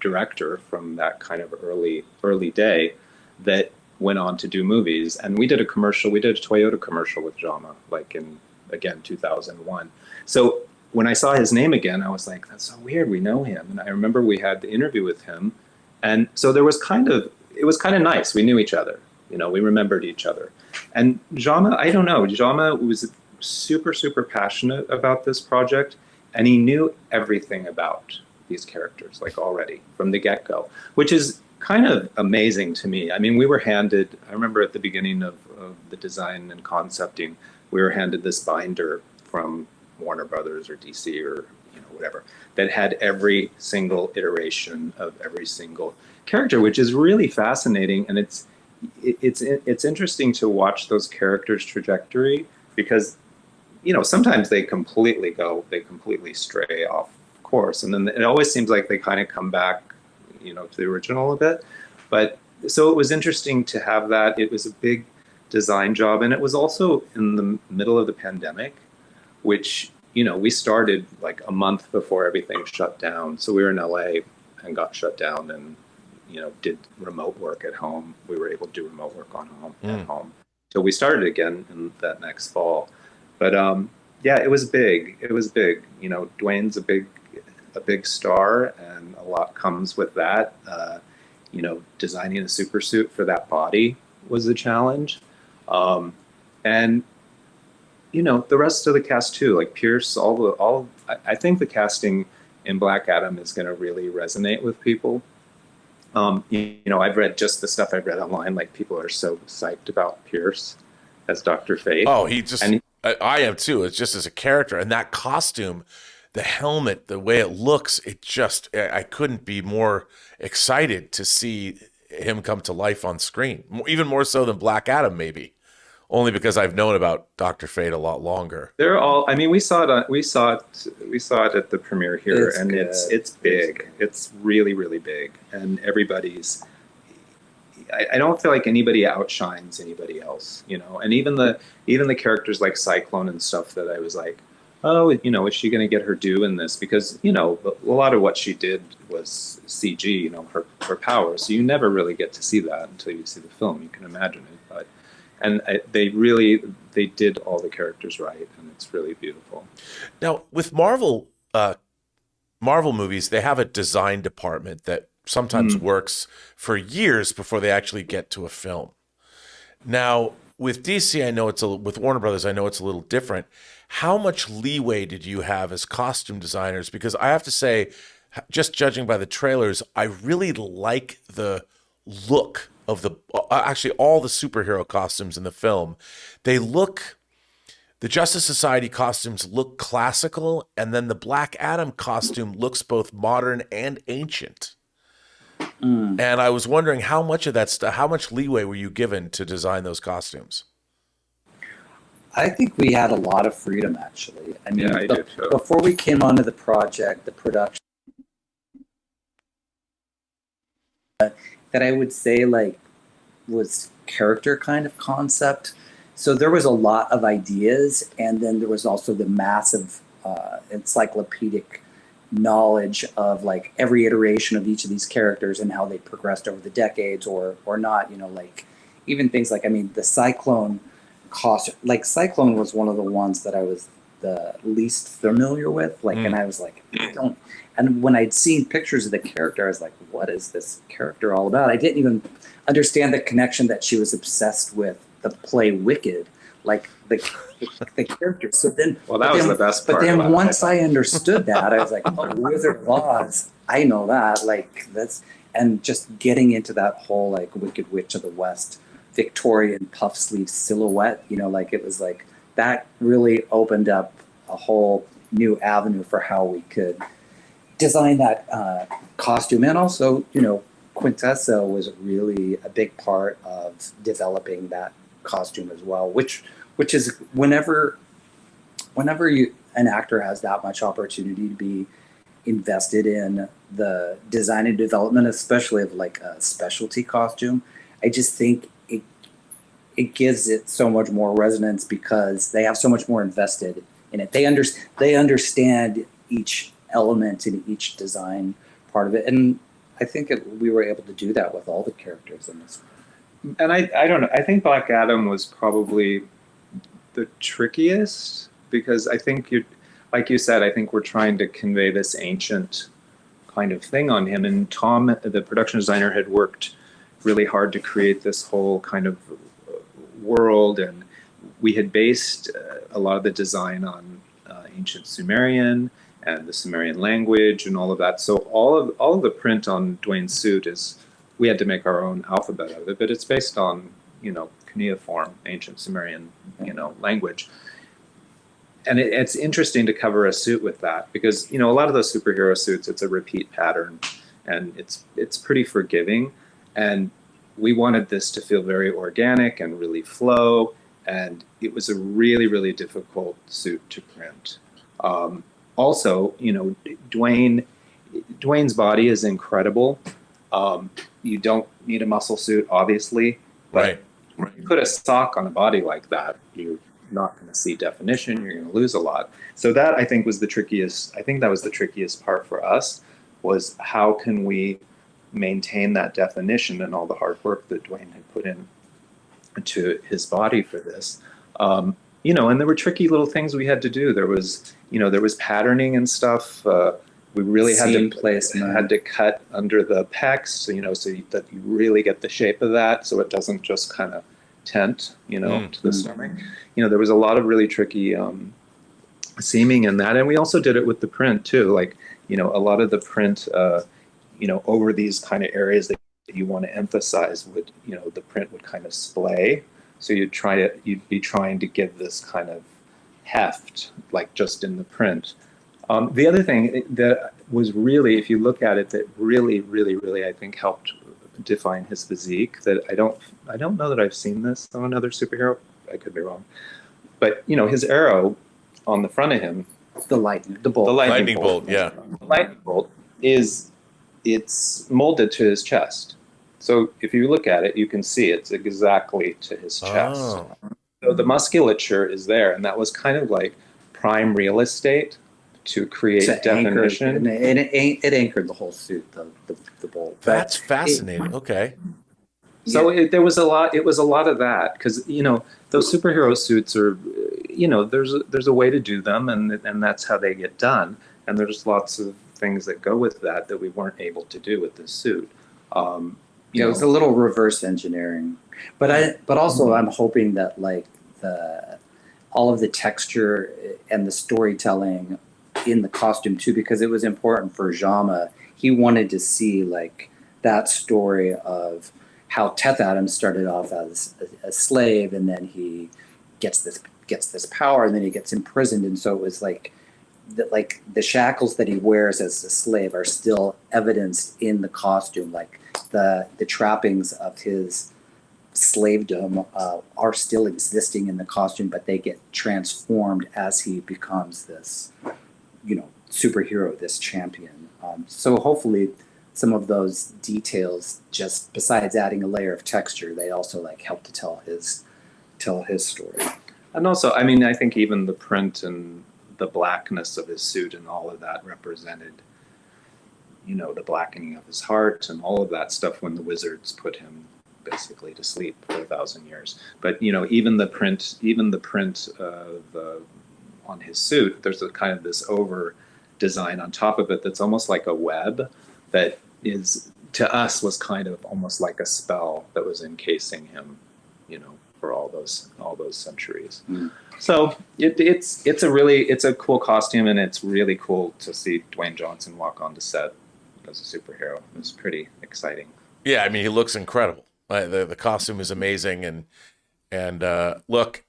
director from that kind of early day that went on to do movies. And we did a Toyota commercial with Jama, like in, again, 2001. So when I saw his name again, I was like, that's so weird, we know him. And I remember we had the interview with him. And so it was kind of nice. We knew each other, you know, we remembered each other. And Jama, I don't know, Jama was super, super passionate about this project, and he knew everything about these characters, like already from the get-go, which is kind of amazing to me. I mean, we were handed, I remember at the beginning of the design and concepting, we were handed this binder from Warner Brothers or DC or, you know, whatever, that had every single iteration of every single character, which is really fascinating. And it's interesting to watch those characters' trajectory, because, you know, sometimes they completely stray off course, and then it always seems like they kind of come back, you know, to the original a bit. But so it was interesting to have that. It was a big design job, and it was also in the middle of the pandemic, which, you know, we started like a month before everything shut down. So we were in LA and got shut down, and, you know, did remote work at home. We were able to do remote work at home. So we started again in that next fall. But yeah, it was big. It was big. You know, Dwayne's a big star, and a lot comes with that. You know, designing a super suit for that body was a challenge. And, you know, the rest of the cast too, like Pierce, I think the casting in Black Adam is going to really resonate with people. You know, I've read just the stuff I've read online, like people are so psyched about Pierce as Dr. Fate. Oh, I am too. It's just as a character, and that costume, the helmet, the way it looks, I couldn't be more excited to see him come to life on screen, even more so than Black Adam, maybe, only because I've known about Dr. Fate a lot longer. They're all, I mean, we saw it at the premiere here, and it's big. It's really, really big, and everybody's, I don't feel like anybody outshines anybody else, you know. And even the characters like Cyclone and stuff, that I was like, oh, you know, is she going to get her due in this? Because, you know, a lot of what she did was CG, you know, her powers. So you never really get to see that until you see the film. You can imagine it, but they did all the characters right, and it's really beautiful. Now, with Marvel movies, they have a design department that sometimes works for years before they actually get to a film. Now, with DC, with Warner Brothers, I know it's a little different. How much leeway did you have as costume designers? Because I have to say, just judging by the trailers, I really like the look of actually all the superhero costumes in the film. The Justice Society costumes look classical, and then the Black Adam costume looks both modern and ancient. And I was wondering how much of that stuff, how much leeway were you given to design those costumes? I think we had a lot of freedom, actually. I mean, yeah, I did too. Before we came onto the project, the production, that I would say like was character kind of concept. So there was a lot of ideas, and then there was also the massive encyclopedic knowledge of like every iteration of each of these characters and how they progressed over the decades or not, you know, like even things like, I mean, the Cyclone costume, like Cyclone was one of the ones that I was the least familiar with, like, and I was like, and when I'd seen pictures of the character, I was like, what is this character all about? I didn't even understand the connection that she was obsessed with the play Wicked, like the character. So then, well, that was the best part. But then once I understood that, I was like, oh, Wizard of Oz, I know that. Like that's, and just getting into that whole like Wicked Witch of the West, Victorian puff sleeve silhouette, you know, like it was like that really opened up a whole new avenue for how we could design that costume. And also, you know, Quintessa was really a big part of developing that costume as well, which is whenever an actor has that much opportunity to be invested in the design and development, especially of like a specialty costume, I just think it gives it so much more resonance because they have so much more invested in it. They understand each element in each design part of it, and I think we were able to do that with all the characters in this. And I don't know. I think Black Adam was probably the trickiest because I think like you said, I think we're trying to convey this ancient kind of thing on him. And Tom, the production designer, had worked really hard to create this whole kind of world, and we had based a lot of the design on ancient Sumerian and the Sumerian language and all of that. So all of the print on Dwayne's suit we had to make our own alphabet out of it, but it's based on, cuneiform, ancient Sumerian, language. And it's interesting to cover a suit with that because, a lot of those superhero suits, it's a repeat pattern and it's pretty forgiving. And we wanted this to feel very organic and really flow. And it was a really, really difficult suit to print. Also, Dwayne's body is incredible. You don't need a muscle suit, obviously, but right. You put a sock on a body like that, you're not going to see definition. You're going to lose a lot. So that, I think, was the trickiest. I think that was the trickiest part for us, was how can we maintain that definition and all the hard work that Dwayne had put in to his body for this. And there were tricky little things we had to do. There was patterning and stuff. We really had to cut under the pecs, so that you really get the shape of that, so it doesn't just kind of tent, to the stomach. There was a lot of really tricky seaming in that, and we also did it with the print too. Like, a lot of the print, over these kind of areas that you want to emphasize would, the print would kind of splay. So you'd be trying to give this kind of heft, like just in the print. The other thing that was really, if you look at it, that really, really, really, I think helped define his physique, that I don't know that I've seen this on another superhero. I could be wrong. But, his arrow on the front of him, the lightning bolt. The lightning bolt, yeah. The lightning bolt it's molded to his chest. So if you look at it, you can see it's exactly to his chest. Oh. So the musculature is there, and that was kind of like prime real estate to create definition. It anchored the whole suit, the bolt. That's fascinating. Okay. So there was a lot. It was a lot of that because those superhero suits are, there's a way to do them, and that's how they get done. And there's lots of things that go with that we weren't able to do with this suit. It was a little reverse engineering, but also I'm hoping that like all of the texture and the storytelling in the costume too, because it was important for Jama. He wanted to see like that story of how Teth Adams started off as a slave, and then he gets this power, and then he gets imprisoned, and so it was like the shackles that he wears as a slave are still evidenced in the costume, like the trappings of his slavedom are still existing in the costume, but they get transformed as he becomes this, superhero, this champion. So hopefully some of those details, just besides adding a layer of texture, they also like help to tell his story. And also, I think even the print and the blackness of his suit and all of that represented, the blackening of his heart and all of that stuff when the wizards put him basically to sleep for 1,000 years. But even the print on his suit, there's a kind of this over design on top of it that's almost like a web that is, to us, was kind of almost like a spell that was encasing him, for all those centuries. So it's a cool costume, and it's really cool to see Dwayne Johnson walk onto set as a superhero. It was pretty exciting. Yeah, he looks incredible. The costume is amazing, and look,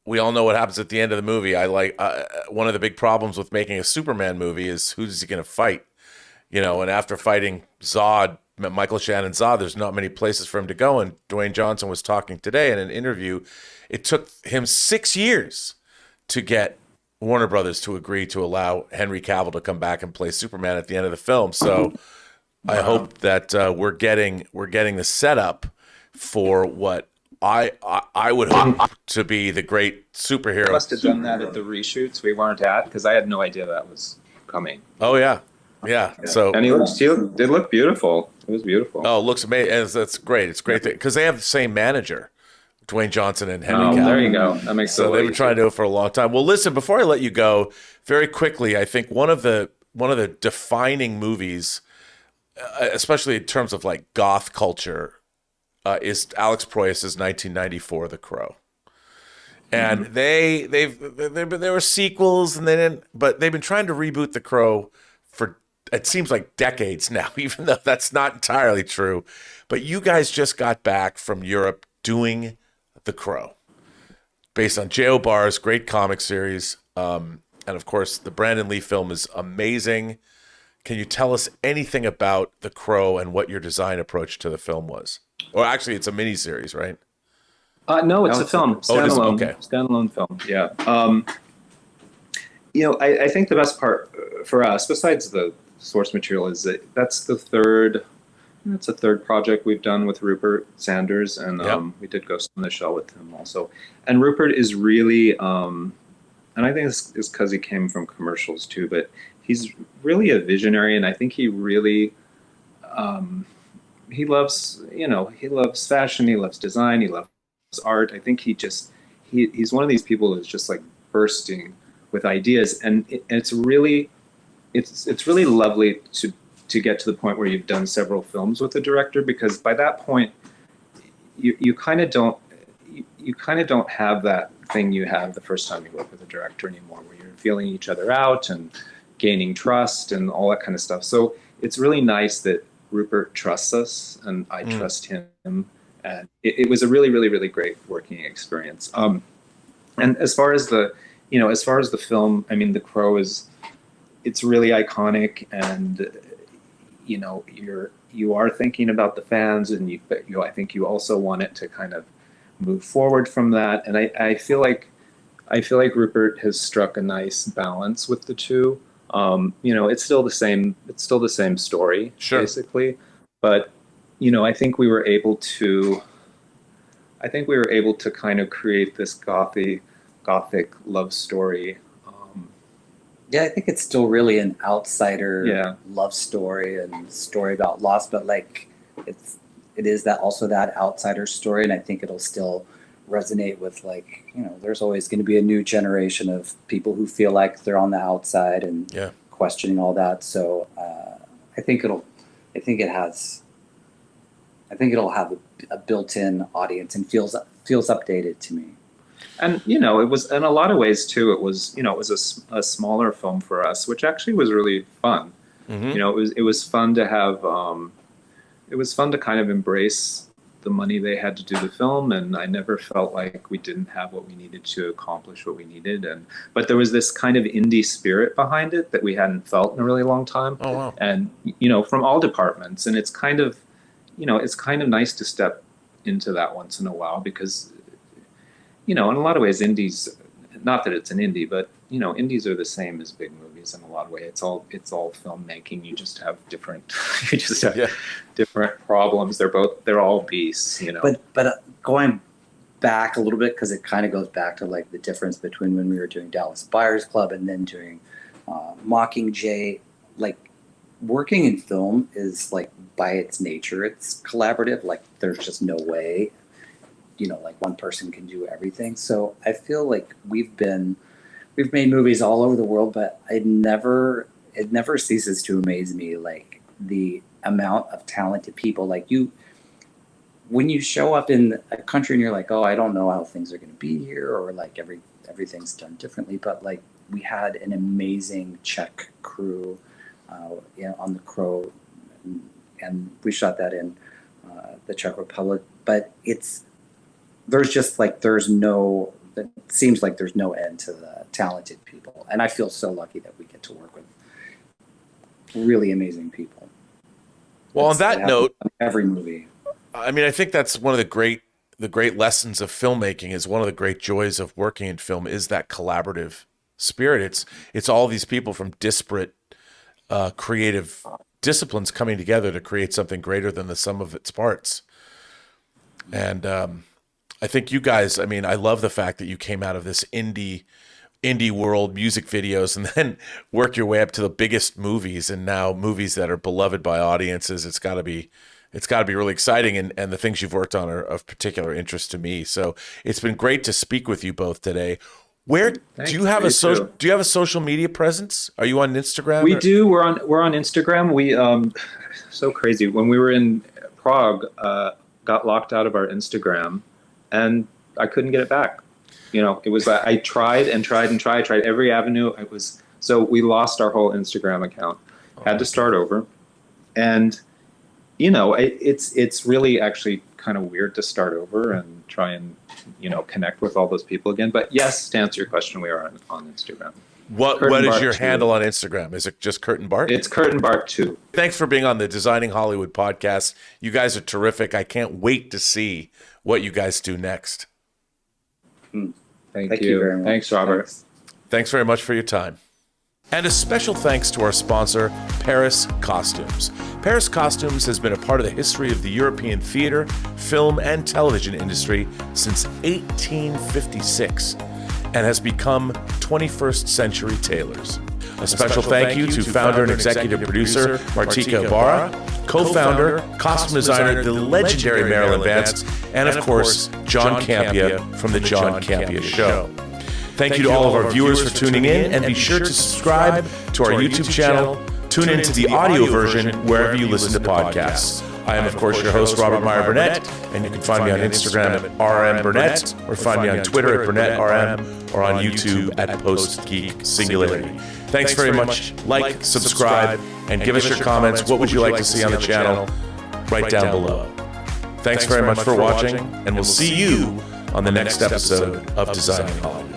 we all know what happens at the end of the movie. I like one of the big problems with making a Superman movie is who's he going to fight, and after fighting Zod, Michael Shannon Zod, there's not many places for him to go. And Dwayne Johnson was talking today in an interview. It took him 6 years to get Warner Brothers to agree to allow Henry Cavill to come back and play Superman at the end of the film. So I hope that we're getting the setup for what I would hope to be the great superhero. Must have done that at the reshoots we weren't at, because I had no idea that was coming. Oh yeah. So And he did look beautiful. It was beautiful. oh, it looks amazing. That's great. It's great because they have the same manager, Dwayne Johnson and Henry Cavill. There you go. That makes So they've been trying to do it for a long time. Well, listen, before I let you go, very quickly, I think one of the defining movies, especially in terms of like goth culture, is Alex Proyas's 1994 The Crow. And there were sequels, and but they've been trying to reboot The Crow for it seems like decades now, even though that's not entirely true. But you guys just got back from Europe doing The Crow, based on J.O. Barr's great comic series. And of course, the Brandon Lee film is amazing. Can you tell us anything about The Crow and what your design approach to the film was? Or actually, it's a miniseries, right? No, it's a film. Standalone. Okay. Standalone film. Yeah. I think the best part for us, besides the source material, is that that's the third project we've done with Rupert Sanders, and we did Ghost in the Shell with him also. And Rupert is really, and I think this is because he came from commercials too, but he's really a visionary, and I think he really, he loves fashion, he loves design, he loves art. I think he's one of these people who's just like bursting with ideas, and it's really lovely to get to the point where you've done several films with a director, because by that point you kind of don't have that thing you have the first time you work with a director anymore, where you're feeling each other out and gaining trust and all that kind of stuff. So it's really nice that Rupert trusts us and I trust him, and it was a really, really, really great working experience. And as far as the film, I mean, The Crow it's really iconic, and you are thinking about the fans, and I think you also want it to kind of move forward from that. And I feel like Rupert has struck a nice balance with the two. It's still the same story, sure, basically, but I think we were able to kind of create this gothic love story. Yeah, I think it's still really an outsider love story and story about loss, but like it is that also that outsider story, and I think it'll still resonate with, like, there's always going to be a new generation of people who feel like they're on the outside and questioning all that. So I think it'll have a built-in audience and feels updated to me. And it was, in a lot of ways too, it was a smaller film for us, which actually was really fun. Mm-hmm. It was fun to have it was fun to kind of embrace the money they had to do the film, and I never felt like we didn't have what we needed to accomplish what we needed. But there was this kind of indie spirit behind it that we hadn't felt in a really long time. Oh wow! And from all departments, and it's kind of nice to step into that once in a while, because in a lot of ways, indies, not that it's an indie, but indies are the same as big movies in a lot of ways. It's all filmmaking. You just have different different problems. They're all beasts, But going back a little bit, because it kind of goes back to like the difference between when we were doing Dallas Buyers Club and then doing Mockingjay. Like, working in film is, like, by its nature, it's collaborative. Like, there's just no way like one person can do everything. So I feel like we've made movies all over the world, but it never ceases to amaze me, like, the amount of talented people. Like, when you show up in a country and you're like, oh, I don't know how things are going to be here, or like everything's done differently. But like, we had an amazing Czech crew on The Crow, and we shot that in the Czech Republic. But it seems like there's no end to the talented people. And I feel so lucky that we get to work with really amazing people. Well, on that note, every movie. I mean, I think that's one of the great lessons of filmmaking, is one of the great joys of working in film is that collaborative spirit. It's all these people from disparate creative disciplines coming together to create something greater than the sum of its parts. And I think you guys, I mean, I love the fact that you came out of this indie world, music videos, and then work your way up to the biggest movies, and now movies that are beloved by audiences. It's got to be really exciting, and the things you've worked on are of particular interest to me. So it's been great to speak with you both today. Where do you have a social media presence? Are you on Instagram? We do. We're on Instagram. We so crazy. When we were in Prague, got locked out of our Instagram, and I couldn't get it back. You know, it was I tried every avenue. So we lost our whole Instagram account. Had to start over, and you know, it's really actually kind of weird to start over and try and, you know, connect with all those people again. But yes, to answer your question, we are on Instagram. What is your handle on Instagram? Is it just Kurt and Bart? It's Kurt and Bart 2. Thanks for being on the Designing Hollywood podcast. You guys are terrific. I can't wait to see what you guys do next. Thank you very much. Thanks, Robert. Thanks very much for your time. And a special thanks to our sponsor, Paris Costumes. Paris Costumes has been a part of the history of the European theater, film, and television industry since 1856 and has become 21st century tailors. A special thank you to founder and executive producer Martika Barra, co-founder, costume designer, the legendary Marilyn Vance, and of course, John Campea from The John Campea Show. Thank you to all of our viewers for tuning in, and be sure to subscribe to our YouTube channel. Tune into the audio version wherever you listen to podcasts. I am, of course, your host, Robert Meyer Burnett, and you can find me on Instagram at rmburnett, or find me on Twitter at BurnettRM, or on YouTube at PostGeek Singularity. Thanks very much. Like, subscribe, and give us your comments. What would you like to see on the channel? Right down below. Thanks very much for watching, and we'll see you on the next episode of Designing Hollywood.